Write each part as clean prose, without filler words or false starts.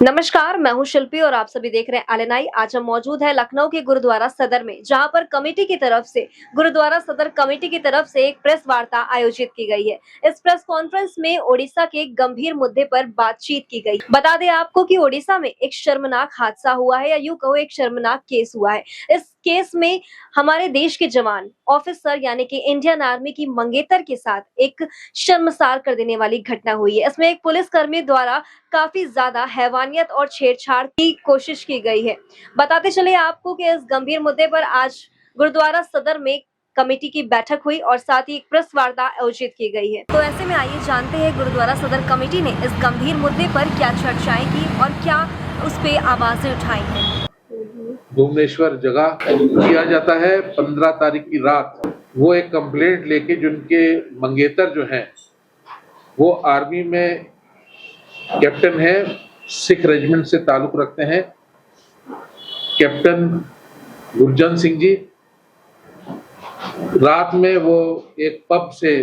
नमस्कार, मैं हूं शिल्पी और आप सभी देख रहे हैं LNI। आज हम मौजूद है लखनऊ के गुरुद्वारा सदर में, जहां पर कमेटी की तरफ से गुरुद्वारा सदर कमेटी की तरफ से एक प्रेस वार्ता आयोजित की गई है। इस प्रेस कॉन्फ्रेंस में ओडिशा के गंभीर मुद्दे पर बातचीत की गई। बता दें आपको कि ओडिशा में एक शर्मनाक हादसा हुआ है, या यूं कहो एक शर्मनाक केस हुआ है। इस केस में हमारे देश के जवान ऑफिसर यानी कि इंडियन आर्मी की मंगेतर के साथ एक शर्मसार कर देने वाली घटना हुई है। इसमें एक पुलिसकर्मी द्वारा काफी ज्यादा हैवानियत और छेड़छाड़ की कोशिश की गई है। बताते चले आपको कि इस गंभीर मुद्दे पर आज गुरुद्वारा सदर में कमेटी की बैठक हुई और साथ ही एक प्रेस वार्ता आयोजित की गई है। तो ऐसे में आइए जानते हैं गुरुद्वारा सदर कमेटी ने इस गंभीर मुद्दे पर क्या चर्चाएं की और क्या उस पे आवाजें उठाई हैं। भुवनेश्वर जगह किया जाता है 15 तारीख की रात। वो एक कंप्लेंट लेके जिनके मंगेतर जो हैं वो आर्मी में कैप्टन है, सिख रेजिमेंट से ताल्लुक रखते हैं, कैप्टन गुरजन सिंह जी। रात में वो एक पब से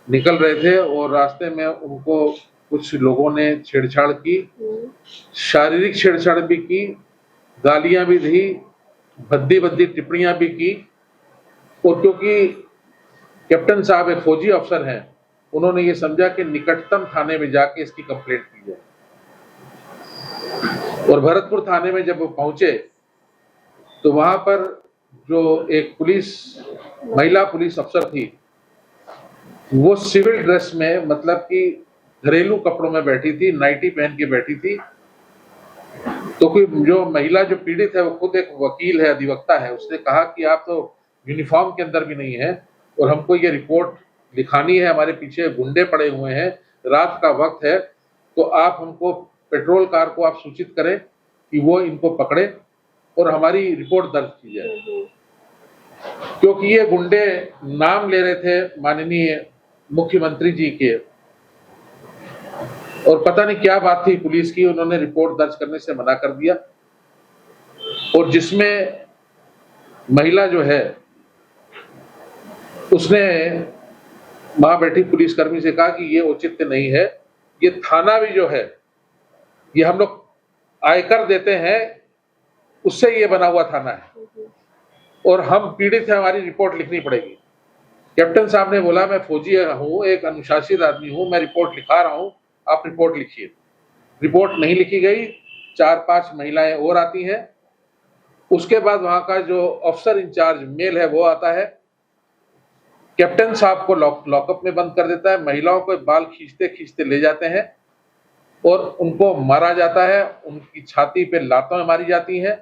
निकल रहे थे और रास्ते में उनको कुछ लोगों ने छेड़छाड़ की, शारीरिक छेड़छाड़ भी की, गालियां भी दी, भद्दी भद्दी टिप्पणियां भी की। और क्योंकि कैप्टन साहब एक फौजी अफसर हैं, उन्होंने ये समझा कि निकटतम थाने में जाके इसकी कंप्लेंट की जाए। और भरतपुर थाने में जब वो पहुंचे तो वहां पर जो एक महिला पुलिस अफसर थी, वो सिविल ड्रेस में, मतलब कि घरेलू कपड़ों में बैठी थी, नाइटी पहन के बैठी थी। तो कोई जो महिला जो पीड़ित है वो खुद एक वकील है, अधिवक्ता है, उसने कहा कि आप तो यूनिफॉर्म के अंदर भी नहीं है और हमको ये रिपोर्ट लिखानी है, हमारे पीछे गुंडे पड़े हुए हैं, रात का वक्त है, तो आप हमको पेट्रोल कार को आप सूचित करें कि वो इनको पकड़े और हमारी रिपोर्ट दर्ज की जाए। क्योंकि ये गुंडे नाम ले रहे थे माननीय मुख्यमंत्री जी के, और पता नहीं क्या बात थी पुलिस की, उन्होंने रिपोर्ट दर्ज करने से मना कर दिया। और जिसमें महिला जो है उसने वहां बैठी पुलिसकर्मी से कहा कि ये उचित नहीं है, ये थाना भी जो है ये हम लोग आयकर देते हैं, उससे ये बना हुआ थाना है और हम पीड़ित हैं, हमारी रिपोर्ट लिखनी पड़ेगी। कैप्टन साहब ने बोला मैं फौजी हूं, एक अनुशासित आदमी हूं, मैं रिपोर्ट लिखा रहा हूं, आप रिपोर्ट लिखिए। रिपोर्ट नहीं लिखी गई, 4-5 महिलाएं और आती हैं। उसके बाद वहां का जो अफसर इंचार्ज मेल है वो आता है, कैप्टन साहब को लॉकअप में बंद कर देता है, महिलाओं को बाल खींचते खींचते ले जाते हैं और उनको मारा जाता है, उनकी छाती पे लातों मारी जाती हैं।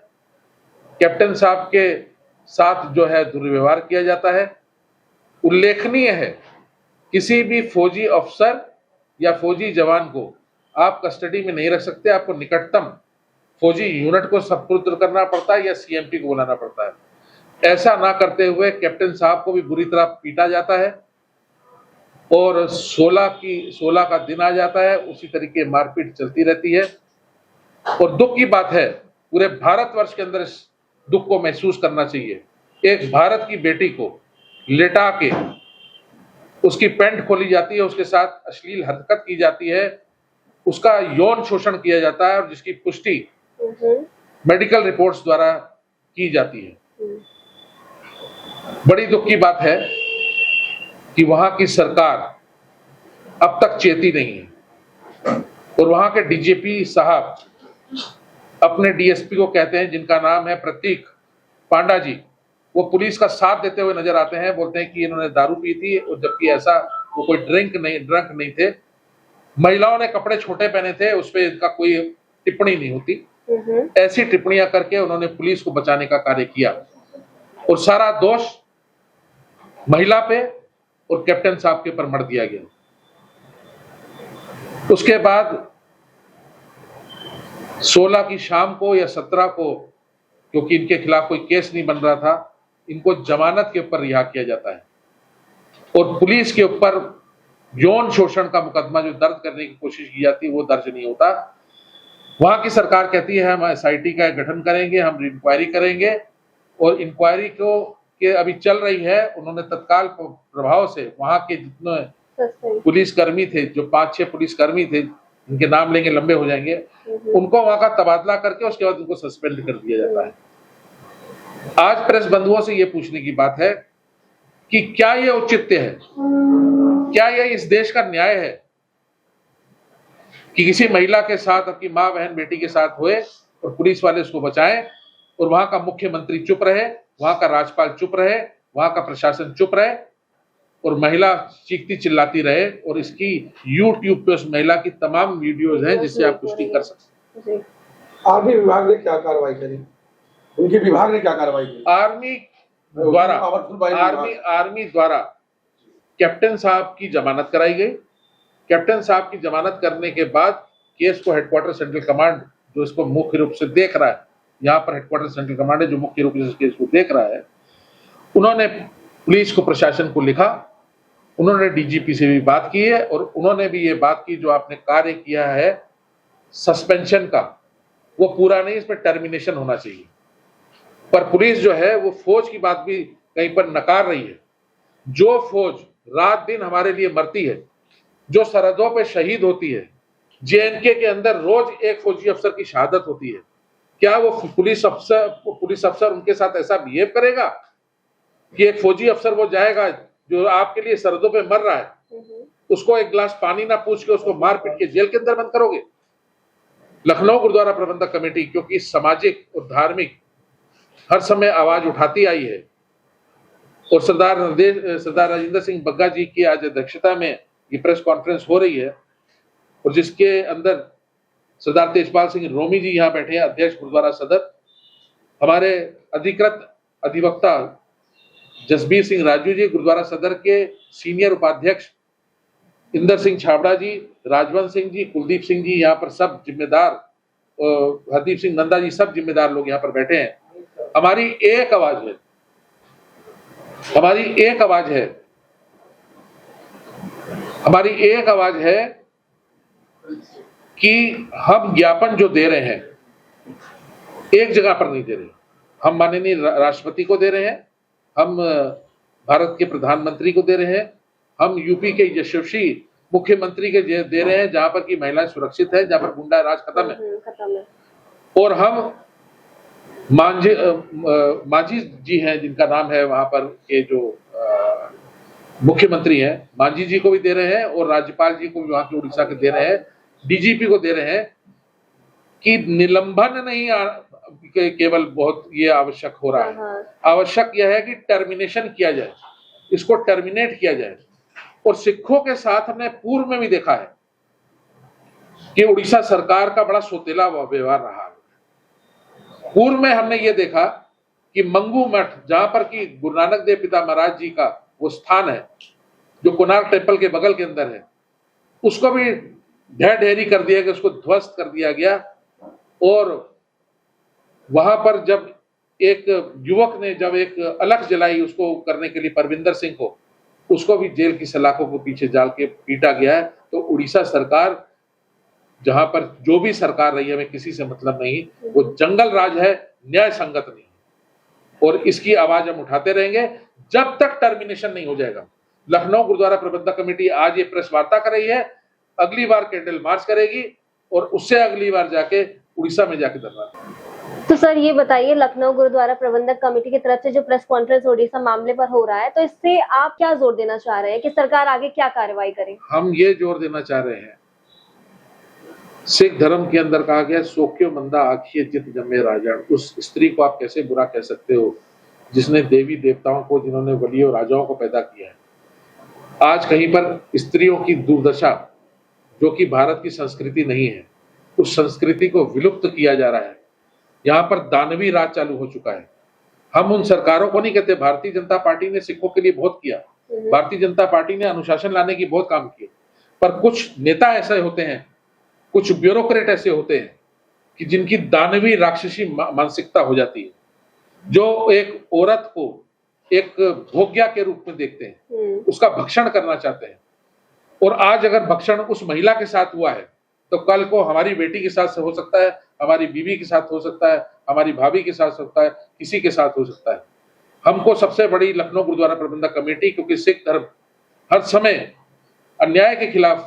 कैप्टन साहब के साथ जो है दुर्व्यवहार किया जाता है। उल्लेखनीय है, किसी भी फौजी अफसर या फौजी जवान को आप कस्टडी में नहीं रख सकते, आपको निकटतम फौजी यूनिट को सपुर्द करना पड़ता है या सीएमपी को बुलाना पड़ता है। ऐसा ना करते हुए कैप्टन साहब को भी बुरी तरह पीटा जाता है और 16 का दिन आ जाता है, उसी तरीके मारपीट चलती रहती है। और दुख की बात है, पूरे भारतवर्ष के अंदर इस दुख को महसूस करना चाहिए। एक भारत की बेटी को लेटा के उसकी पैंट खोली जाती है, उसके साथ अश्लील हरकत की जाती है, उसका यौन शोषण किया जाता है और जिसकी पुष्टि मेडिकल रिपोर्ट्स द्वारा की जाती है। बड़ी दुख की बात है कि वहां की सरकार अब तक चेती नहीं है और वहां के डीजीपी साहब अपने डीएसपी को कहते हैं, जिनका नाम है प्रतीक पांडा जी, वो पुलिस का साथ देते हुए नजर आते हैं, बोलते हैं कि इन्होंने दारू पी थी, और जबकि ऐसा वो कोई ड्रंक नहीं थे। महिलाओं ने कपड़े छोटे पहने थे, उस पर इनका कोई टिप्पणी नहीं होती। ऐसी टिप्पणियां करके उन्होंने पुलिस को बचाने का कार्य किया और सारा दोष महिला पे और कैप्टन साहब के ऊपर मढ़ दिया गया। उसके बाद 16 की शाम को या 17 को, क्योंकि इनके खिलाफ कोई केस नहीं बन रहा था, इनको जमानत के ऊपर रिहा किया जाता है और पुलिस के ऊपर यौन शोषण का मुकदमा जो दर्ज करने की कोशिश की जाती है वो दर्ज नहीं होता। वहां की सरकार कहती है हम एसआईटी का गठन करेंगे, हम इंक्वायरी करेंगे, और इंक्वायरी को के अभी चल रही है। उन्होंने तत्काल प्रभाव से वहां के जितने पुलिसकर्मी थे, जो 5-6 पुलिसकर्मी थे उनके नाम लेंगे लंबे हो जाएंगे, उनको वहां का तबादला करके उसके बाद उनको सस्पेंड कर दिया जाता है। आज प्रेस बंधुओं से ये पूछने की बात है कि क्या ये औचित्य है, क्या ये इस देश का न्याय है कि किसी महिला के साथ, अपनी माँ बहन बेटी के साथ हुए और पुलिस वाले उसको बचाएं और वहां का मुख्यमंत्री चुप रहे, वहां का राज्यपाल चुप रहे, वहां का प्रशासन चुप रहे और महिला चीखती चिल्लाती रहे। और इसकी YouTube पे उस महिला की तमाम वीडियोज हैं जिससे आप पुष्टि कर सकते हैं। आर्मी विभाग ने क्या कार्रवाई करी? उनके विभाग ने क्या कार्रवाई की? आर्मी द्वारा कैप्टन साहब की जमानत कराई गई। कैप्टन साहब की जमानत करने के बाद केस को हेडक्वार्टर सेंट्रल कमांड, जो इसको मुख्य रूप से देख रहा है, यहाँ पर हेडक्वार्टर सेंट्रल कमांड है जो मुख्य रूप से इस केस को देख रहा है, उन्होंने पुलिस को, प्रशासन को लिखा, उन्होंने डीजीपी से भी बात की है और उन्होंने भी ये बात की जो आपने कार्य किया है सस्पेंशन का, वो पूरा नहीं, इस पर टर्मिनेशन होना चाहिए। पर पुलिस जो है वो फौज की बात भी कहीं पर नकार रही है। जो फौज रात दिन हमारे लिए मरती है, जो सरहदों पे शहीद होती है, जेएनके के अंदर रोज एक फौजी अफसर की शहादत होती है, क्या वो पुलिस अफसर उनके साथ ऐसा बिहेव करेगा कि एक फौजी अफसर वो जाएगा जो आपके लिए सरहदों पे मर रहा है, उसको एक गिलास पानी ना पूछ के उसको मार पीट के जेल के अंदर बंद करोगे? लखनऊ गुरुद्वारा प्रबंधक कमेटी क्योंकि सामाजिक और धार्मिक हर समय आवाज उठाती आई है और सरदार राजेंद्र सिंह बग्गा जी की आज अध्यक्षता में ये प्रेस कॉन्फ्रेंस हो रही है और जिसके अंदर सरदार तेजपाल सिंह रोमी जी यहाँ बैठे हैं, अध्यक्ष गुरुद्वारा सदर, हमारे अधिकृत अधिवक्ता जसबीर सिंह राजू जी, गुरुद्वारा सदर के सीनियर उपाध्यक्ष इंदर सिंह छाबड़ा जी, राजवंत सिंह जी, कुलदीप सिंह जी, यहाँ पर सब जिम्मेदार, हरदीप सिंह नंदा जी, सब जिम्मेदार लोग यहाँ पर बैठे हैं। हमारी एक आवाज है, हमारी एक आवाज है, हमारी एक आवाज है कि हम ज्ञापन जो दे रहे हैं एक जगह पर नहीं दे रहे, हम माननीय राष्ट्रपति को दे रहे हैं, हम भारत के प्रधानमंत्री को दे रहे हैं, हम यूपी के यशस्वी मुख्यमंत्री के दे रहे हैं जहां पर की महिलाएं सुरक्षित है, जहां पर गुंडा राज खत्म है। और हम मांझी जी हैं जिनका नाम है वहां पर के जो मुख्यमंत्री हैं, मांझी जी को भी दे रहे हैं और राज्यपाल जी को भी वहां के उड़ीसा के दे रहे हैं, डीजीपी को दे रहे हैं कि निलंबन नहीं केवल बहुत ये आवश्यक हो रहा है, आवश्यक यह है कि टर्मिनेशन किया जाए, इसको टर्मिनेट किया जाए। और सिखों के साथ हमने पूर्व में भी देखा है कि उड़ीसा सरकार का बड़ा सोतेला व्यवहार रहा है। पूर्व में हमने ये देखा कि मंगू मठ, जहां पर कि गुरु नानक देव पिता महाराज जी का वो स्थान है जो कोणार्क टेम्पल के बगल के अंदर है, उसको भी ढेर ढेरी कर दिया गया, उसको ध्वस्त कर दिया गया। और वहां पर जब एक युवक ने जब एक अलख जलाई उसको करने के लिए परविंदर सिंह को, उसको भी जेल की सलाखों को पीछे डाल के पीटा गया है। तो उड़ीसा सरकार, जहां पर जो भी सरकार रही है, हमें किसी से मतलब नहीं, वो जंगल राज है, न्याय संगत नहीं, और इसकी आवाज हम उठाते रहेंगे जब तक टर्मिनेशन नहीं हो जाएगा। लखनऊ गुरुद्वारा प्रबंधक कमेटी आज ये प्रेस वार्ता कर रही है, अगली बार कैंडल मार्च करेगी और उससे अगली बार जाके उड़ीसा में जाके धरना। तो सर ये बताइए, लखनऊ गुरुद्वारा प्रबंधक कमेटी की तरफ से जो प्रेस कॉन्फ्रेंस ओडिशा मामले पर हो रहा है, तो इससे आप क्या जोर देना चाह रहे हैं कि सरकार आगे क्या कार्रवाई करे? हम ये जोर देना चाह रहे हैं, सिख धर्म के अंदर कहा गया सोक्यो मंदा आखिए जित जमे राजन। उस स्त्री को आप कैसे बुरा कह सकते हो जिसने देवी देवताओं को, जिन्होंने वलियों राजाओं को पैदा किया है। आज कहीं पर स्त्रियों की दुर्दशा, जो कि भारत की संस्कृति नहीं है, उस संस्कृति को विलुप्त किया जा रहा है। यहाँ पर दानवी राज चालू हो चुका है। हम उन सरकारों को नहीं कहते, भारतीय जनता पार्टी ने सिखों के लिए बहुत किया, भारतीय जनता पार्टी ने अनुशासन लाने की बहुत काम किए, पर कुछ नेता ऐसे होते हैं, कुछ ब्यूरोक्रेट ऐसे होते हैं कि जिनकी दानवी राक्षसी मानसिकता हो जाती है, जो एक औरत को एक भोग्या के रूप में देखते हैं, उसका भक्षण करना चाहते हैं। और आज अगर भक्षण उस महिला के साथ हुआ है तो कल को हमारी बेटी के साथ हो सकता है, हमारी बीवी के साथ हो सकता है, हमारी भाभी के साथ हो सकता है, किसी के साथ हो सकता है। हमको सबसे बड़ी लखनऊ गुरुद्वारा प्रबंधक कमेटी, क्योंकि सिख धर्म हर समय अन्याय के खिलाफ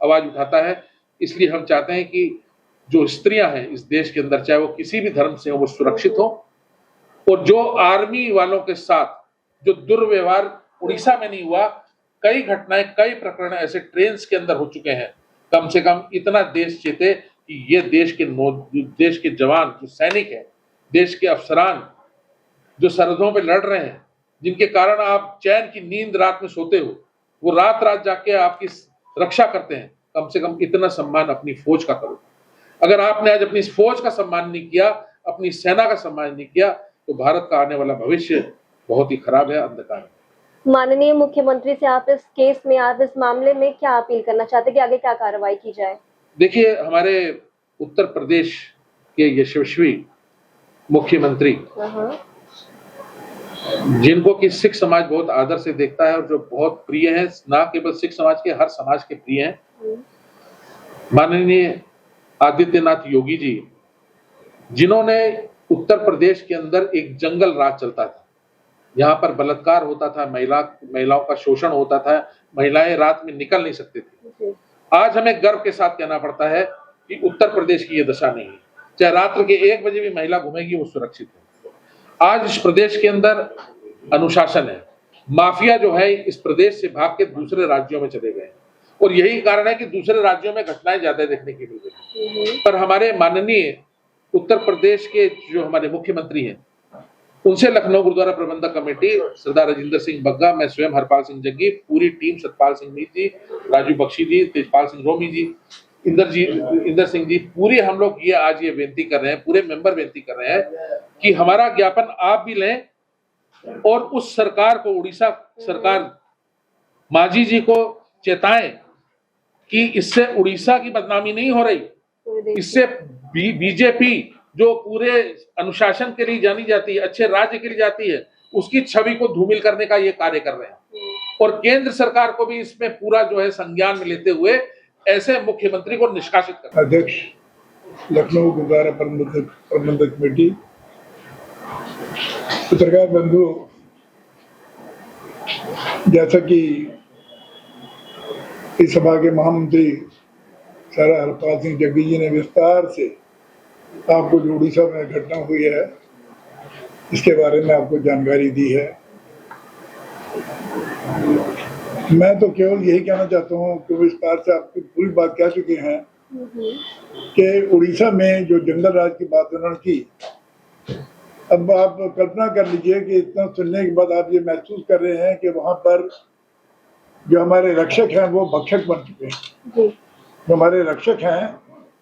आवाज उठाता है, इसलिए हम चाहते हैं कि जो स्त्रियां हैं इस देश के अंदर, चाहे वो किसी भी धर्म से हो, वो सुरक्षित हो। और जो आर्मी वालों के साथ जो दुर्व्यवहार उड़ीसा में नहीं हुआ, कई घटनाएं, कई प्रकरण ऐसे ट्रेन के अंदर हो चुके हैं। कम से कम इतना देश चेते कि ये देश के जवान, जो सैनिक हैं, देश के अफसरान जो सरहदों पे लड़ रहे हैं, जिनके कारण आप चैन की नींद रात में सोते हो, वो रात रात जाके आपकी रक्षा करते हैं। कम से कम इतना सम्मान अपनी फौज का करो। अगर आपने आज अपनी फौज का सम्मान नहीं किया, अपनी सेना का सम्मान नहीं किया, तो भारत का आने वाला भविष्य बहुत ही खराब है, अंधकार है। माननीय मुख्यमंत्री से आप इस केस में, आप इस मामले में क्या अपील करना चाहते हैं कि आगे क्या कार्रवाई की जाए? देखिए, हमारे उत्तर प्रदेश के यशस्वी मुख्यमंत्री, जिनको कि सिख समाज बहुत आदर से देखता है और जो बहुत प्रिय है, ना केवल सिख समाज के, हर समाज के प्रिय हैं, माननीय आदित्यनाथ योगी जी, जिन्होंने उत्तर प्रदेश के अंदर एक जंगल राज चलता था, यहाँ पर बलात्कार होता था, महिलाओं का शोषण होता था, महिलाएं रात में निकल नहीं सकती थी। आज हमें गर्व के साथ कहना पड़ता है कि उत्तर प्रदेश की ये दशा नहीं है। चाहे रात्र के 1 बजे भी महिला घूमेगी, वो सुरक्षित है। आज इस प्रदेश के अंदर अनुशासन है। माफिया जो है इस प्रदेश से भाग के दूसरे राज्यों में चले गए, और यही कारण है कि दूसरे राज्यों में घटनाएं ज्यादा देखने की मिल रही। पर हमारे माननीय उत्तर प्रदेश के जो हमारे मुख्यमंत्री हैं, उनसे लखनऊ गुरुद्वारा प्रबंधक कमेटी, सरदार राजेंद्र सिंह बग्गा, मैं स्वयं हरपाल सिंह जग्गी, पूरी टीम, सतपाल सिंह मीत जी, राजू बख्शी जी, तेजपाल सिंह रोमी जी, इंदर सिंह जी, पूरे हम लोग ये बेनती कर रहे हैं, पूरे मेंबर बेनती कर रहे हैं कि हमारा ज्ञापन आप भी लें और उस सरकार को, उड़ीसा सरकार, मांझी जी को चेताएं कि इससे उड़ीसा की बदनामी नहीं हो रही, इससे बीजेपी जो पूरे अनुशासन के लिए जानी जाती है, अच्छे राज्य के लिए जाती है, उसकी छवि को धूमिल करने का ये कार्य कर रहे हैं। और केंद्र सरकार को भी इसमें पूरा जो है संज्ञान में लेते हुए ऐसे मुख्यमंत्री को निष्कासित करना। अध्यक्ष लखनऊ गुरुद्वारा प्रबंधक कमेटी, पत्रकार बंधु, जैसा कि इस सभा के महामंत्री सारा हरपाल सिंह जग्गी जी ने विस्तार से आपको जो उड़ीसा में घटना हुई है इसके बारे में आपको जानकारी दी है। मैं तो केवल यही कहना चाहता हूँ कि विस्तार से आपकी पूरी बात कह चुके हैं कि उड़ीसा में जो जंगल राज की बात उन्होंने की, अब आप कल्पना कर लीजिए कि इतना सुनने के बाद आप ये महसूस कर रहे हैं कि वहां पर जो हमारे रक्षक हैं वो भक्षक बन चुके हैं। जो हमारे रक्षक हैं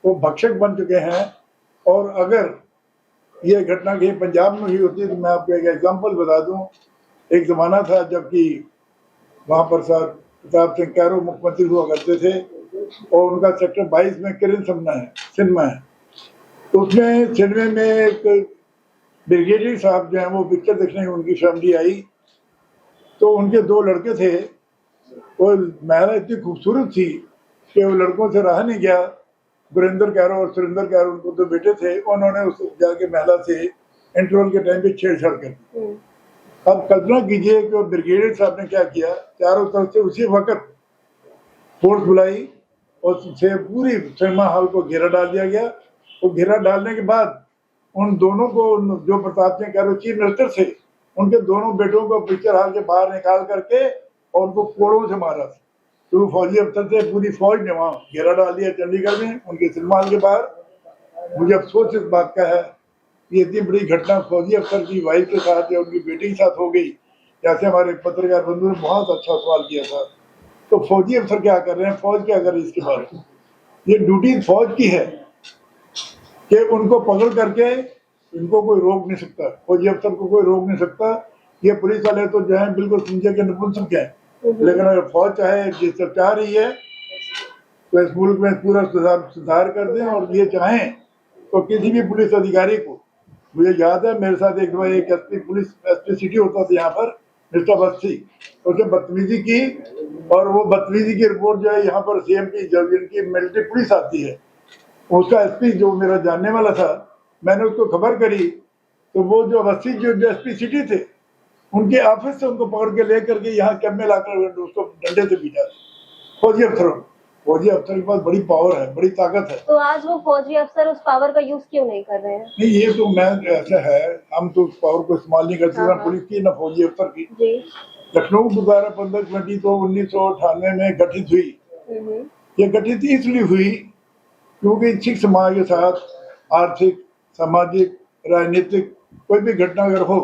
वो भक्षक बन चुके हैं। और अगर ये घटना कहीं पंजाब में हुई होती तो मैं आपको एक एग्जांपल बता दूं। एक ज़माना था जबकि वहाँ पर सर प्रताप सिंह कैरो मुख्यमंत्री हुआ करते थे और उनका सेक्टर 22 में किरण सिनेमा है। तो उसमें सिनेमा में एक ब्रिगेडियर साहब जो हैं वो पिक्चर देखने की उनकी फैमिली आई, तो उनके 2 लड़के थे। वो महिला इतनी खूबसूरत थी कि वो लड़कों से रहा नहीं गया। गुरिंदर कैरो और सुरेंद्र कैरो उनको 2 बेटे थे, उन्होंने उस जाके महिला से इंटरवल के टाइम पे छेड़छाड़ कर दी। अब कल्पना कीजिए कि ब्रिगेडियर साहब ने क्या किया, चारों तरफ से उसी वक्त फोर्स बुलाई और उसे पूरी सिनेमा हॉल को घेरा डाल दिया गया। वो घेरा डालने के बाद उन दोनों को, जो प्रताप सिंह कैरो चीफ मिनिस्टर थे, उनके दोनों बेटों को पिक्चर हॉल के बाहर निकाल करके और उनको कोड़ों से मारा। तो फौजी अफसर थे, पूरी फौज ने वहाँ घेरा डाल दिया चंडीगढ़ में उनके सिनेमा हॉल के बाहर। मुझे अफसोस इस बात का है कि इतनी बड़ी घटना फौजी अफसर की वाइफ के साथ या उनकी बेटी के साथ हो गई। जैसे हमारे पत्रकार बंधु ने बहुत अच्छा सवाल किया था, तो फौजी अफसर क्या कर रहे हैं, फौज क्या कर रही है इसके बारे में? ये ड्यूटी फौज की है कि उनको पकड़ करके इनको कोई रोक नहीं सकता, फौजी अफसर को कोई रोक नहीं सकता। ये पुलिस वाले तो जो है बिल्कुल समझे के नपुंसक हैं, लेकिन अगर फौज चाहे, जिस चाह रही है तो इस मुल्क में पूरा सुधार कर दें। और ये चाहें तो किसी भी पुलिस अधिकारी को, मुझे याद है मेरे साथ एक बार एक एसपी सिटी होता था यहाँ पर, मिस्टर बस्ती, उसने बदतमीजी की और वो बदतमीजी की रिपोर्ट जो है यहाँ पर CMP जब इनकी मिलिट्री पुलिस आती है, उसका एसपी जो मेरा जानने वाला था, मैंने उसको खबर करी तो वो जो बस्ती जो एसपी सिटी थे उनके ऑफिस से उनको पकड़ के ले करके यहाँ कैंप में लाकर उसको डंडे से पीटा फौजी अफसरों। फौजी अफसर के पास बड़ी पावर है, बड़ी ताकत है। तो आज वो फौजी अफसर उस पावर का यूज क्यों नहीं कर रहे हैं? नहीं, ये तो मैं ऐसा है, हम तो उस पावर को इस्तेमाल नहीं करते, हाँ, ना हाँ। पुलिस की ना फौजी अफसर की। जी। लखनऊ गुरुद्वारा प्रबंधक कमेटी तो 1998 में गठित हुई। हम्म। ये गठित इसलिए हुई क्योंकि सिख समाज के साथ आर्थिक, सामाजिक, राजनीतिक कोई भी घटना अगर हो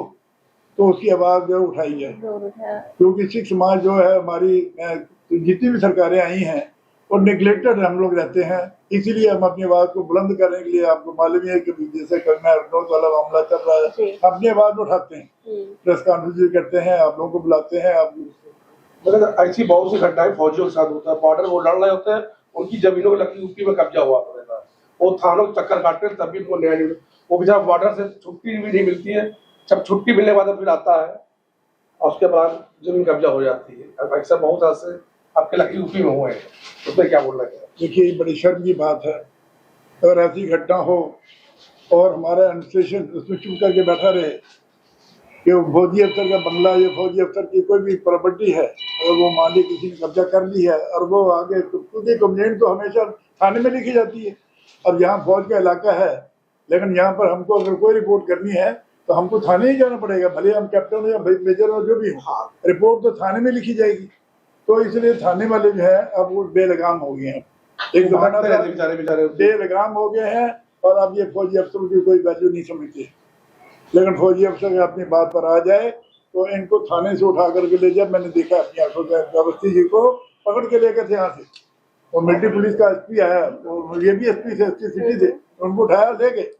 तो उसकी आवाज जो उठाई है। जरूर है। क्योंकि सिख समाज जो है हमारी जितनी भी सरकारें आई हैं और निगलेक्टेड हम लोग रहते हैं, इसीलिए हम अपनी आवाज को बुलंद करने के लिए, आपको मालूम है कि जैसे कंगना रनौत वाला मामला चल रहा जी। है, अपनी आवाज उठाते हैं, प्रेस कॉन्फ्रेंस करते हैं, आप लोगों को बुलाते हैं। आप मतलब ऐसी बहुत सी घटनाएं फौजियों के साथ होता है, बॉर्डर वो लड़ रहे होते हैं, उनकी जमीनों को लगती यूपी में कब्जा हुआ रहता है, वो थानों के चक्कर काटते हैं, तब भी उनको न्याय नहीं मिलता। वो बेचारा बॉर्डर से छुट्टी भी नहीं मिलती है, जब छुट्टी मिलने के बाद फिर आता है और उसके बाद जमीन कब्जा हो जाती है। अब ऐसा बहुत हादसे आपके लकी यूपी में हुए हैं, उसमें क्या बोलना है? देखिए, ये बड़ी शर्म की बात है अगर ऐसी घटना हो और हमारा एडमिनिस्ट्रेशन उसमें चुप करके बैठा रहे कि वो फौजी अफसर का बंगला या फौजी अफसर की कोई भी प्रॉपर्टी है और वो मान ली किसी ने कब्जा कर ली है और वो आगे, क्योंकि कंप्लेंट तो हमेशा थाने में लिखी जाती है। अब यहाँ फौज का इलाका है, लेकिन यहाँ पर हमको अगर कोई रिपोर्ट करनी है तो हमको थाने ही जाना पड़ेगा, भले हम कैप्टन हो या मेजर हो जो भी हो, रिपोर्ट तो थाने में लिखी जाएगी। तो इसलिए थाने वाले जो है अब वो बेलगाम हो गए हैं, एक जमाना था बेचारे बेलगाम हो गए हैं और अब ये फौजी अफसरों की कोई वैल्यू नहीं समझते। लेकिन फौजी अफसर अपनी बात पर आ जाए तो इनको थाने से उठा करके ले जाए। मैंने देखा अपनी आंखों से, अवस्थी जी को पकड़ के लेकर थे यहाँ से, और मिलिट्री पुलिस का एसपी आया, तो ये भी एसपी से, एसपी सिटी थे, उनको उठाया ले गए,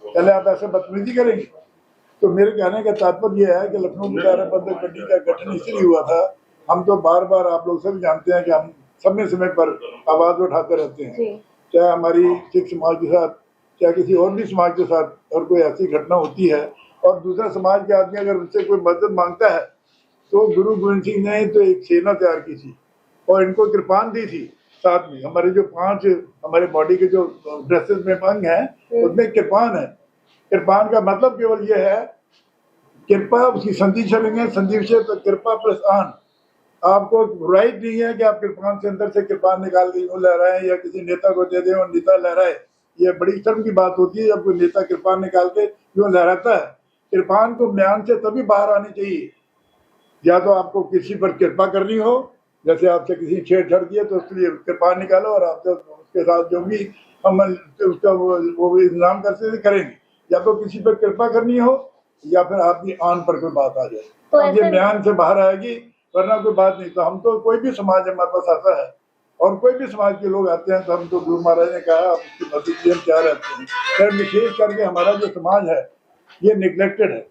पहले आप ऐसे बदतमीजी करेंगे। तो मेरे कहने का तात्पर्य यह है कि लखनऊ गुरुद्वारा प्रबंधक कमेटी का गठन इसलिए हुआ था, हम तो बार बार आप लोग सब जानते हैं कि हम समय समय पर आवाज उठाते रहते हैं, चाहे हमारी सिख समाज के साथ, चाहे किसी और भी समाज के साथ, और कोई ऐसी घटना होती है और दूसरा समाज के आदमी अगर उससे कोई मदद मांगता है तो गुरु गोविंद सिंह ने तो एक सेना तैयार की थी और इनको कृपान दी थी। साथ में हमारे जो 5 हमारे बॉडी के जो ड्रेसेस में अंग हैं उसमें कृपान है। कृपान का मतलब केवल ये है, कृपा उसकी संधि चलेंगे, संधि विषय तो कृपा प्लस आन। आपको राइट नहीं है कि आप कृपान से अंदर से कृपान निकाल के यूं लहराएं या किसी नेता को दे दें और नेता लहराए। ये बड़ी शर्म की बात होती है जब कोई नेता कृपान निकाल के यूं लहराता है। कृपान को म्यान से तभी बाहर आनी चाहिए, या तो आपको किसी पर कृपा करनी हो, जैसे आपसे किसी छेड़छाड़ किया तो उसके लिए कृपान निकालो और आपसे उसके साथ जो भी हम उसका वो इंतजाम करते करेंगे, या तो किसी पर कृपा करनी हो या फिर आपकी आन पर कोई बात आ जाए तो ये म्यान से बाहर आएगी, वरना कोई बात नहीं। तो हम तो कोई भी समाज हमारे पास आता है और कोई भी समाज के लोग आते हैं तो हम तो गुरु महाराज ने कहा आप उसकी मदद के लिए क्या रहते हैं। फिर विशेष करके हमारा जो समाज है ये निगलेक्टेड है,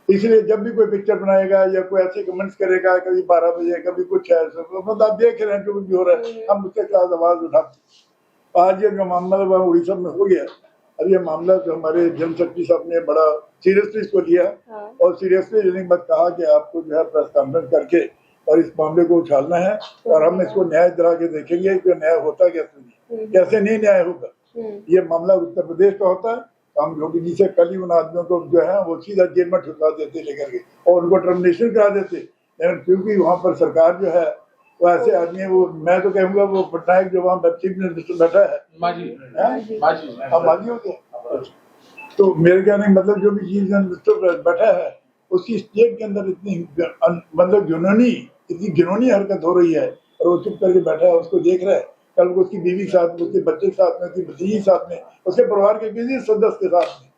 इसलिए जब भी कोई पिक्चर बनाएगा या कोई ऐसे कमेंट्स करेगा, कभी 12 बजे कभी कुछ है, मतलब आप देख रहे हैं जो भी हो रहा है, हम उसके खिलाफ आवाज उठाते। आज ये जो मामला उड़ीसा में हो गया, अब ये मामला जो हमारे जनशक्ति साहब ने बड़ा सीरियसली इसको लिया और सीरियसली लेने के बाद कहा कि आपको जो है प्रेस कॉन्फ्रेंस करके और इस मामले को उछालना है और हम इसको न्याय दिला के देखेंगे कि न्याय होता कैसे नहीं न्याय होगा। ये मामला उत्तर प्रदेश का होता है, हम लोग नीचे कल ही उन आदमियों को जो है वो सीधा जेल में ठुकरा देते लेकर के और उनको टर्मिनेशन करा देते। लेकिन क्योंकि वहाँ पर सरकार जो है वो ऐसे आदमी है, वो मैं तो कहूँगा वो पटनायक जो वहाँ चीफ मिनिस्टर बैठा है माजी हो गया। तो मेरे कहने का मतलब जो भी चीफ मिनिस्टर बैठा है उसकी स्टेट के अंदर इतनी मतलब इतनी घिनौनी हरकत हो रही है और वो चुप करके बैठा है, उसको देख रहा है। कल को उसकी बीवी के साथ में, उसके बच्चे के साथ में, उसकी भतीजी के साथ में, उसके परिवार के किसी सदस्य के साथ में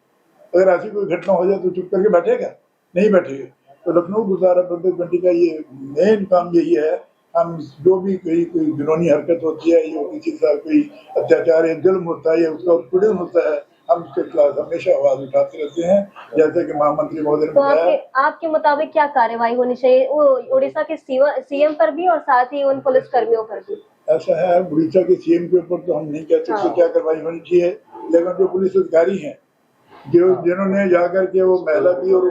अगर ऐसी कोई घटना हो जाए तो चुप करके बैठेगा? नहीं बैठेगा। तो लखनऊ गुरुद्वारा प्रबंधक कमेटी का ये मेन काम यही है, हम जो भी कोई घिनौनी हरकत होती है या किसी के साथ कोई अत्याचार या जुल्म होता है या उसका उत्पीड़न होता है, हम उसके खिलाफ हमेशा आवाज उठाते रहते हैं। जैसे कि महामंत्री महोदय ने बताया। आपके मुताबिक क्या कार्रवाई होनी चाहिए उड़ीसा के सीएम पर भी और साथ ही उन पुलिस कर्मियों पर भी? ऐसा है, उड़ीसा के सीएम के ऊपर तो हम नहीं कह सकते क्या कार्रवाई होनी चाहिए, लेकिन जो पुलिस अधिकारी हैं जिन्होंने जाकर के वो महिला की और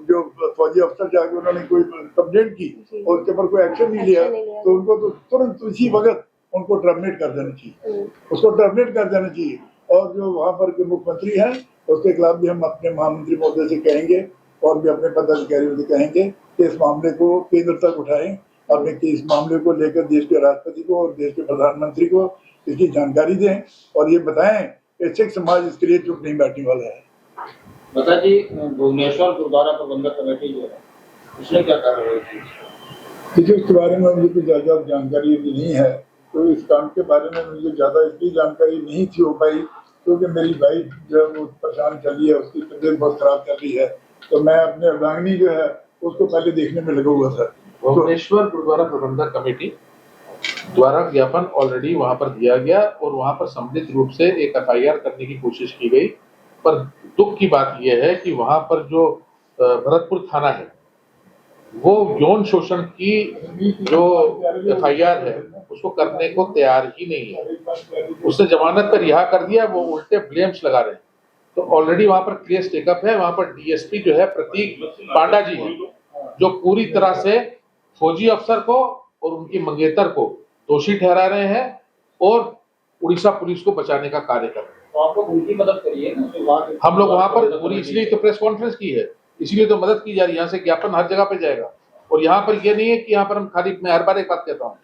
जो फौजी अफसर जाकर उन्होंने कोई कंप्लेंट की और उसके ऊपर कोई एक्शन नहीं लिया तो उनको तो तुरंत उसी वक्त उनको टर्मिनेट कर देना चाहिए, उसको टर्मिनेट कर देना चाहिए। और जो वहाँ पर के मुख्यमंत्री हैं उसके खिलाफ भी हम अपने महामंत्री महोदय से कहेंगे और भी अपने पदाधिकारियों से कहेंगे कि इस मामले को केंद्र तक उठाएं और कि इस मामले को लेकर देश के राष्ट्रपति को और देश के प्रधानमंत्री को इसकी जानकारी दें और ये बताएं कि सिख समाज इसके लिए चुप नहीं बैठने वाला है। बता जी, भुवनेश्वर गुरुद्वारा प्रबंधक कमेटी जो है उसने क्या कार्रवाई की? देखिए, इसके बारे में मुझे कुछ ज़्यादा जानकारी अभी नहीं है, तो इस काम के बारे में मुझे ज़्यादा इसकी जानकारी नहीं थी हो पाई, क्योंकि मेरी वाइफ जो वो परेशान चल रही है, उसकी तबीयत बहुत खराब चल रही है, तो मैं अपने अर्धांगिनी जो है उसको पहले देखने में लगा हुआ था। भुवनेश्वर गुरुद्वारा प्रबंधक कमेटी द्वारा ज्ञापन ऑलरेडी वहां पर दिया गया और वहां पर सम्मिलित रूप से एक FIR करने की कोशिश की गई, पर दुख की बात यह है कि वहां पर जो भरतपुर थाना है वो यौन शोषण की जो FIR है उसको करने को तैयार ही नहीं है। उसने जमानत पर रिहा कर दिया, वो उल्टे ब्लेम्स लगा रहे हैं। तो ऑलरेडी वहां पर केस टेकअप है। वहां पर DSP जो है प्रतीक पांडा जी है, जो पूरी तरह से फौजी अफसर को और उनकी मंगेतर को दोषी ठहरा रहे हैं और उड़ीसा पुलिस को बचाने का कार्य कर रहे हैं। तो आप लोग उनकी मदद करिए ना, तो हम लोग वहां पर पूरी इसलिए तो प्रेस कॉन्फ्रेंस की है, इसीलिए तो मदद की जा रही है। यहाँ से ज्ञापन हर जगह पे जाएगा और यहाँ पर ये नहीं है कि यहाँ पर हम खाली, मैं हर बार एक बात कहता हूँ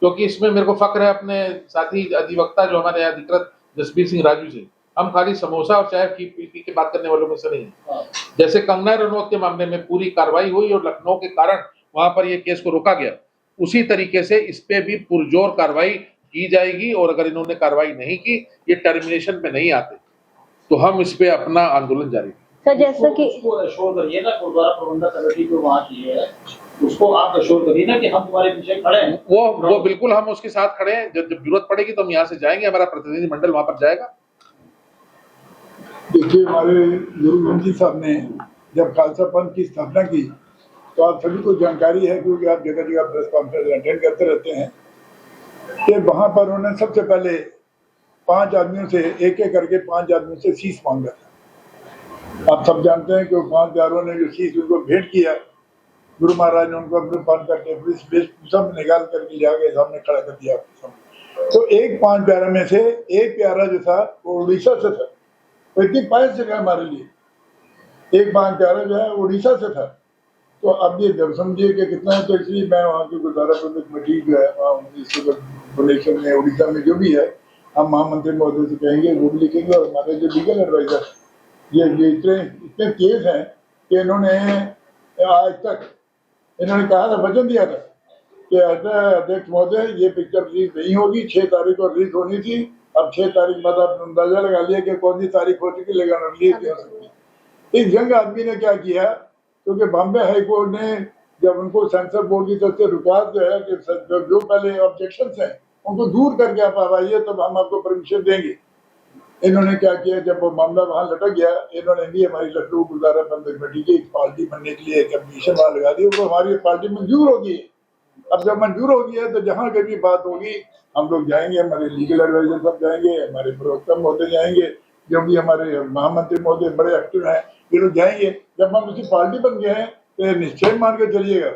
क्योंकि इसमें मेरे को फक्र है अपने साथी अधिवक्ता जो हमारे यहाँ अधिकृत जसबीर सिंह राजू जी, हम खाली समोसा और चाय पी के बात करने वालों में से नहीं है। जैसे कंगना रनौत के मामले में पूरी कार्रवाई हुई और लखनऊ के कारण वहां पर ये केस को रोका गया, उसी तरीके से इस पे भी पुरजोर कार्रवाई की जाएगी और अगर इन्होंने कार्रवाई नहीं की, ये टर्मिनेशन पे नहीं आते, तो हम इस पे अपना आंदोलन जारी रखेंगे। सर जैसा कि उसको एश्योर करिए ना, गुरुद्वारा प्रबंधक कमेटी जो वहाँ की है उसको आप एश्योर करिए ना कि हम तुम्हारे पीछे खड़े हैं। वो बिल्कुल हम उसके साथ खड़े हैं। जब जरूरत पड़ेगी तो हम यहाँ से जाएंगे, हमारा प्रतिनिधि मंडल वहां पर जाएगा। देखिए, हमारे गुरु ग्रंथ जी साहब ने जब खालसा पंथ की स्थापना की तो आप सभी को जानकारी है, क्योंकि आप जगह जगह प्रेस कॉन्फ्रेंस अटेंड करते रहते हैं, कि वहां पर उन्होंने सबसे पहले 5 आदमियों से एक करके 5 आदमियों से शीश मांगा था। आप सब जानते हैं कि वो 5 प्यारों ने जो शीश उनको भेंट किया, गुरु महाराज ने उनको अपने पान करके पुलिस सब निकाल करके जाके सामने खड़ा कर दिया आपके सामने। तो एक 5 प्यारों में से एक प्यारा जो था वो उड़ीसा से था। तो इतनी पायस जगह हमारे लिए, एक 5 प्यारा जो है उड़ीसा से था। तो अब ये जब समझिए कि कितना है, तो इसलिए मैं वहाँ की गुरुद्वारा प्रबंधक कमेटी जो है वहाँ भुवनेश्वर में उड़ीसा में जो भी है, हम महामंत्री महोदय से कहेंगे, वो भी लिखेंगे। और हमारे जो लीगल एडवाइजर ये इतने तेज हैं कि इन्होंने आज तक इन्होंने कहा था, वचन दिया था कि अध्यक्ष महोदय ये पिक्चर रिलीज नहीं होगी, 6 तारीख को रिलीज होनी थी। अब 6 तारीख बाद आपने अंदाजा लगा लिया कि कौन सी तारीख हो चुकी, लेकिन रिलीज नहीं हो सकती। इस यंग आदमी ने क्या किया, क्योंकि बॉम्बे हाई कोर्ट ने जब उनको सेंसर बोर्ड की तरफ से रुकावट जो है कि जो पहले ऑब्जेक्शन हैं उनको दूर करके आप आइए तब हम आपको परमिशन देंगे। इन्होंने क्या किया, जब वो मामला वहाँ लटक गया, इन्होंने भी हमारी लखनऊ गुरुद्वारा प्रबंधक कमेटी की एक पार्टी बनने के लिए एक एप्लीकेशन वहाँ लगा दी, वो हमारी पार्टी मंजूर होगी। अब जब मंजूर होगी है तो जहाँ कभी बात होगी हम लोग जाएंगे, हमारे लीगल एडवाइजर सब जाएंगे, हमारे प्रवक्ता महोदय जाएंगे, जो भी हमारे महामंत्री महोदय बड़े एक्टिव हैं ये लोग जाएंगे। जब हम उसी पार्टी बन गए हैं तो निश्चय मान के चलिएगा,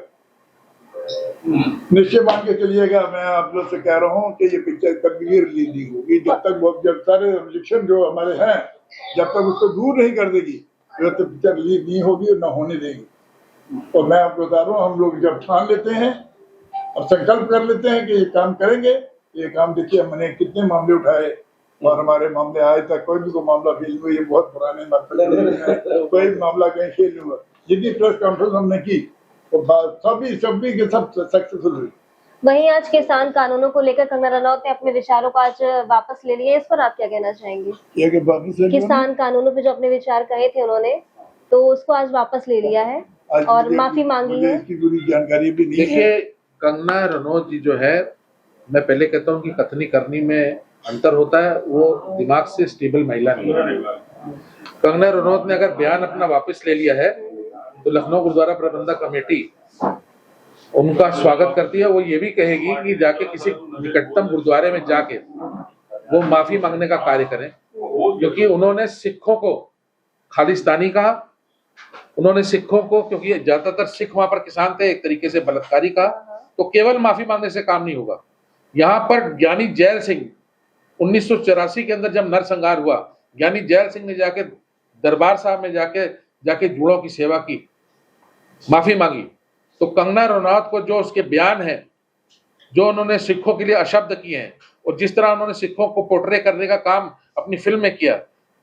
निश्चय मान के चलिएगा, मैं आप लोग से कह रहा हूँ कि ये पिक्चर कभी रिलीज नहीं होगी जब सारे ऑब्जेक्शन जो हमारे हैं जब तक उसको दूर नहीं कर देगी जब तक पिक्चर रिलीज नहीं होगी और न होने देगी। तो मैं आपको बता रहा हूँ, हम लोग जब ठान लेते हैं और संकल्प कर लेते हैं कि ये काम करेंगे, ये काम देखिए हमने कितने मामले उठाए और हमारे मामले आज तक कोई भी मामला फेल हुआ, ये बहुत पुराने मामले कोई मामला कहीं फेल नहीं हुआ। जितनी प्रेस कॉन्फ्रेंस हमने की तो सभी के सब सक्सेसफुल हुई। वहीं आज किसान कानूनों को लेकर कंगना रनौत ने अपने विचारों को आज वापस ले लिया, इस पर आप क्या कहना चाहेंगे? ये कि वापस ले लिया? किसान कानूनों पे जो अपने विचार कहे थे उन्होंने, तो उसको आज वापस ले लिया है और माफी मांगी है। इसकी पूरी जानकारी भी नहीं है। देखिए, कंगना रनौत जी जो है, मैं पहले कहता हूँ कि कथनी करनी में अंतर होता है, वो दिमाग से स्टेबल महिला नहीं है। कंगना रनौत ने अगर बयान अपना वापस ले लिया है तो लखनऊ गुरुद्वारा प्रबंधक कमेटी उनका स्वागत करती है। वो ये भी कहेगी कि जाके किसी निकटतम गुरुद्वारे में जाके वो माफी मांगने का कार्य करें, क्योंकि उन्होंने सिखों को खालिस्तानी कहा, उन्होंने सिखों को, क्योंकि ज्यादातर सिख वहां पर किसान थे, एक तरीके से बलात्कारी कहा, तो केवल माफी मांगने से काम नहीं होगा। यहाँ पर ज्ञानी जैल सिंह 1984 के अंदर जब नरसंहार हुआ, ज्ञानी जैल सिंह ने जाके दरबार साहब में जाके जूड़ों की सेवा की, माफी मांगी, तो कंगना रनौत को जो उसके बयान है, जो उन्होंने सिखों के लिए अशब्द किए हैं और जिस तरह उन्होंने सिखों को पोर्ट्रे करने का काम अपनी फिल्म में किया,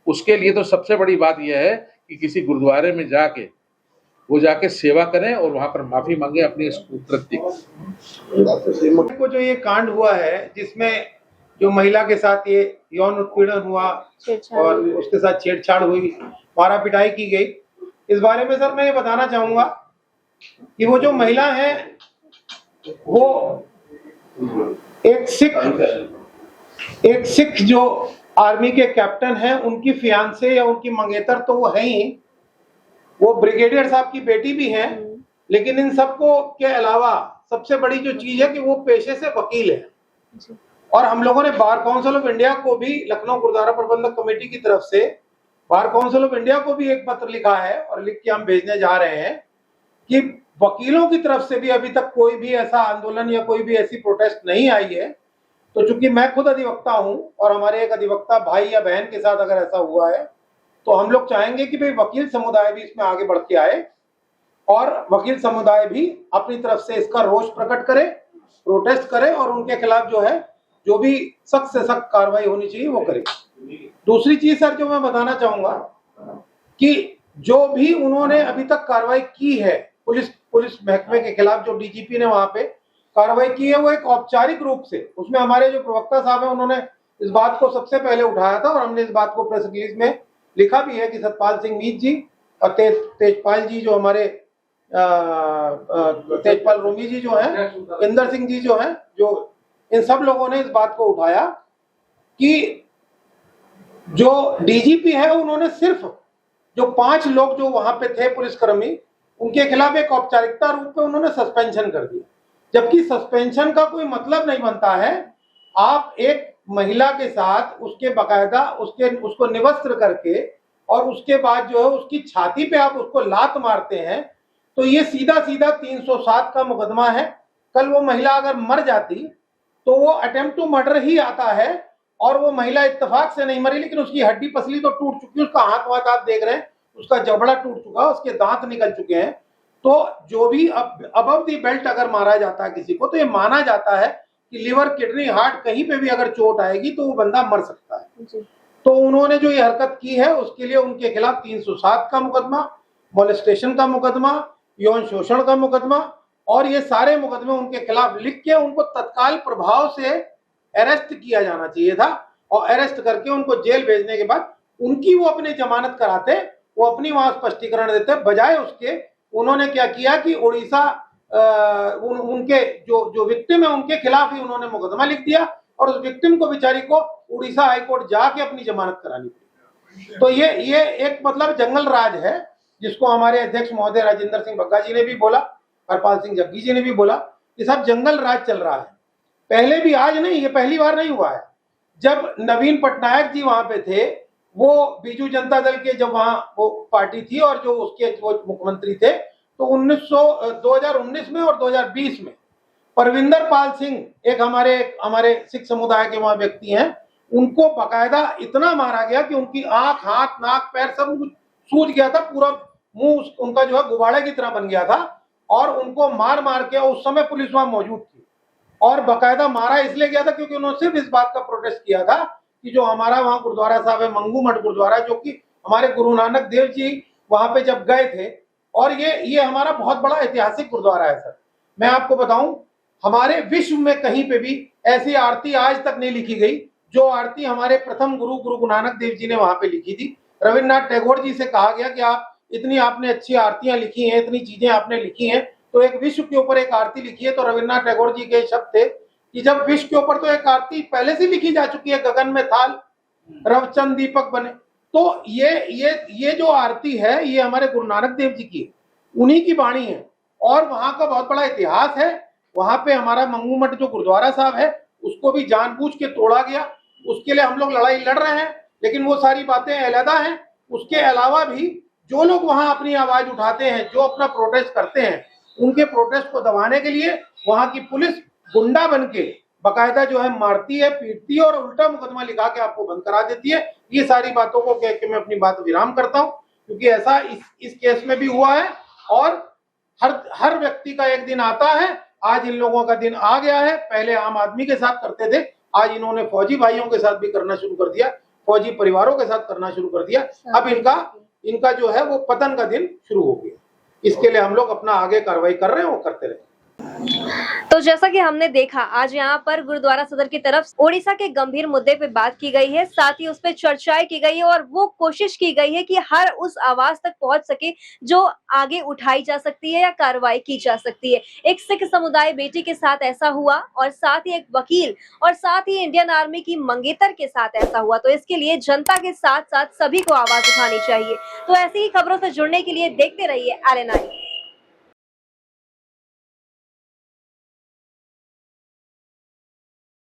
उसके लिए तो सबसे बड़ी बात यह है कि किसी गुरुद्वारे में जाके सेवा करें और वहां पर माफी मांगे अपनी इस कुकृत्य की। को जो ये कांड हुआ है जिसमें जो महिला के साथ ये यौन उत्पीड़न हुआ और उसके साथ छेड़छाड़ हुई, मारा पिटाई की गई, इस बारे में सर मैं ये बताना चाहूंगा कि वो जो महिला है वो एक सिख जो आर्मी के कैप्टन हैं, उनकी फियांसे या उनकी मंगेतर तो वो है ही, वो ब्रिगेडियर साहब की बेटी भी हैं, लेकिन इन सबको के अलावा सबसे बड़ी जो चीज है कि वो पेशे से वकील है। और हम लोगों ने बार काउंसिल ऑफ इंडिया को भी, लखनऊ गुरुद्वारा प्रबंधक कमेटी की तरफ से बार काउंसिल ऑफ इंडिया को भी एक पत्र लिखा है और लिख के हम भेजने जा रहे हैं कि वकीलों की तरफ से भी अभी तक कोई भी ऐसा आंदोलन या कोई भी ऐसी प्रोटेस्ट नहीं आई है। तो चूंकि मैं खुद अधिवक्ता हूं और हमारे एक अधिवक्ता भाई या बहन के साथ अगर ऐसा हुआ है तो हम लोग चाहेंगे कि भाई वकील समुदाय भी इसमें आगे बढ़ के आए और वकील समुदाय भी अपनी तरफ से इसका रोष प्रकट करे, प्रोटेस्ट करे और उनके खिलाफ जो है जो भी सख्त से सख्त कार्रवाई होनी चाहिए वो करे। दूसरी चीज सर जो मैं बताना चाहूंगा कि जो भी उन्होंने अभी तक कार्रवाई की है पुलिस महकमे के खिलाफ, जो डीजीपी ने वहां पे कार्रवाई की है, वो एक औपचारिक रूप से, उसमें हमारे जो प्रवक्ता साहब हैं उन्होंने इस बात को सबसे पहले उठाया था और हमने इस बात को प्रेस रिलीज में लिखा भी है कि सतपाल सिंह मीत जी और तेजपाल जी जो हमारे तेजपाल रोमी जी जो हैं, इंदर सिंह जी जो हैं, जो इन सब लोगों ने इस बात को उठाया कि जो डीजीपी है उन्होंने सिर्फ जो 5 लोग जो वहां पे थे पुलिसकर्मी, उनके खिलाफ एक औपचारिकता रूप में उन्होंने सस्पेंशन कर दिया, जबकि सस्पेंशन का कोई मतलब नहीं बनता है। आप एक महिला के साथ उसके बाकायदा उसको निवस्त्र करके और उसके बाद जो है उसकी छाती पे आप उसको लात मारते हैं, तो ये सीधा 307 का मुकदमा है। कल वो महिला अगर मर जाती तो वो अटेम्प्ट टू मर्डर ही आता है और वो महिला इत्तेफाक से नहीं मरी, लेकिन उसकी हड्डी पसली तो टूट चुकी है, उसका हाथ वाथ आप देख रहे हैं, उसका जबड़ा टूट चुका, उसके दांत निकल चुके हैं। तो जो भी अबव दी बेल्ट अगर मारा जाता है किसी को तो ये माना जाता है कि लिवर, किडनी, हार्ट कहीं पे भी अगर चोट आएगी तो वो बंदा मर सकता है। तो उन्होंने जो ये हरकत की है उसके लिए उनके खिलाफ 307 का मुकदमा, मोलेस्टेशन का मुकदमा, यौन शोषण का मुकदमा और ये सारे मुकदमे उनके खिलाफ लिख के उनको तत्काल प्रभाव से अरेस्ट किया जाना चाहिए था और अरेस्ट करके उनको जेल भेजने के बाद उनकी वो अपनी जमानत कराते, वो अपनी वहां स्पष्टीकरण देते, बजाय उसके उन्होंने क्या किया कि उड़ीसा उनके जो विक्टिम है उनके खिलाफ ही उन्होंने मुकदमा लिख दिया और उस विक्टिम को बेचारी को उड़ीसा हाईकोर्ट जाके अपनी जमानत करानी पड़ी। तो ये एक मतलब जंगल राज है जिसको हमारे अध्यक्ष महोदय राजेंद्र सिंह बग्गा जी ने भी बोला, हरपाल सिंह जग्गी जी ने भी बोला कि सब जंगल राज चल रहा है। पहले भी, आज नहीं, ये पहली बार नहीं हुआ है। जब नवीन पटनायक जी वहां पे थे, वो बीजू जनता दल के जब वहां वो पार्टी थी और जो उसके वो मुख्यमंत्री थे, तो 2019 में और 2020 में परविंदर पाल सिंह एक हमारे सिख समुदाय के वहां व्यक्ति हैं, उनको बाकायदा इतना मारा गया कि उनकी आंख, हाथ, नाक, पैर सब कुछ सूज गया था, पूरा मुंह उनका जो है गुब्बारे की तरह बन गया था और उनको मार के, उस समय पुलिस वहां मौजूद थी और बाकायदा मारा इसलिए गया था क्योंकि उन्होंने सिर्फ इस बात का प्रोटेस्ट किया था कि जो हमारा वहां गुरुद्वारा साहब है, मंगू मठ गुरुद्वारा, जो कि हमारे गुरु नानक देव जी वहां पे जब गए थे, और ये हमारा बहुत बड़ा ऐतिहासिक गुरुद्वारा है सर। मैं आपको बताऊं, हमारे विश्व में कहीं पे भी ऐसी आरती आज तक नहीं लिखी गई जो आरती हमारे प्रथम गुरु नानक देव जी ने वहां पे लिखी थी। रविन्द्रनाथ टैगोर जी से कहा गया कि आप इतनी आपने अच्छी आरतियां लिखी हैं, इतनी चीजें आपने लिखी हैं, तो एक विश्व के ऊपर एक आरती लिखी है। तो रविन्द्रनाथ टैगोर जी के शब्द थे कि जब विश्व के ऊपर तो एक आरती पहले से लिखी जा चुकी है, गगन में थाल रवचंद दीपक बने, तो ये जो आरती है ये हमारे गुरु नानक देव जी की, उन्हीं की वाणी है और वहां का बहुत बड़ा इतिहास है। वहां पे हमारा मंगू मठ जो गुरुद्वारा साहब है उसको भी जानबूझ के तोड़ा गया, उसके लिए हम लोग लड़ाई लड़ रहे हैं, लेकिन वो सारी बातें अलहदा हैं। उसके अलावा भी जो लोग वहां अपनी आवाज उठाते हैं, जो अपना प्रोटेस्ट करते हैं, उनके प्रोटेस्ट को दबाने के लिए वहां की पुलिस गुंडा बन के बाकायदा जो है मारती है, पीटती है और उल्टा मुकदमा लिखा के आपको बंद करा देती है। ये सारी बातों को कह के मैं अपनी बात विराम करता हूं, क्योंकि ऐसा इस केस में भी हुआ है और हर व्यक्ति का एक दिन आता है। आज इन लोगों का दिन आ गया है। पहले आम आदमी के साथ करते थे, आज इन्होंने फौजी भाइयों के साथ भी करना शुरू कर दिया, फौजी परिवारों के साथ करना शुरू कर दिया। अब इनका जो है वो पतन का दिन शुरू हो गया। इसके लिए हम लोग अपना आगे कार्रवाई कर रहे हैं, वो करते रहे। तो जैसा कि हमने देखा, आज यहाँ पर गुरुद्वारा सदर की तरफ ओडिशा के गंभीर मुद्दे पे बात की गई है, साथ ही उस पर चर्चाएं की गई है और वो कोशिश की गई है कि हर उस आवाज तक पहुंच सके जो आगे उठाई जा सकती है या कार्रवाई की जा सकती है। एक सिख समुदाय बेटी के साथ ऐसा हुआ और साथ ही एक वकील और साथ ही इंडियन आर्मी की मंगेतर के साथ ऐसा हुआ, तो इसके लिए जनता के साथ साथ सभी को आवाज उठानी चाहिए। तो ऐसी ही खबरों से जुड़ने के लिए देखते रहिए LNI।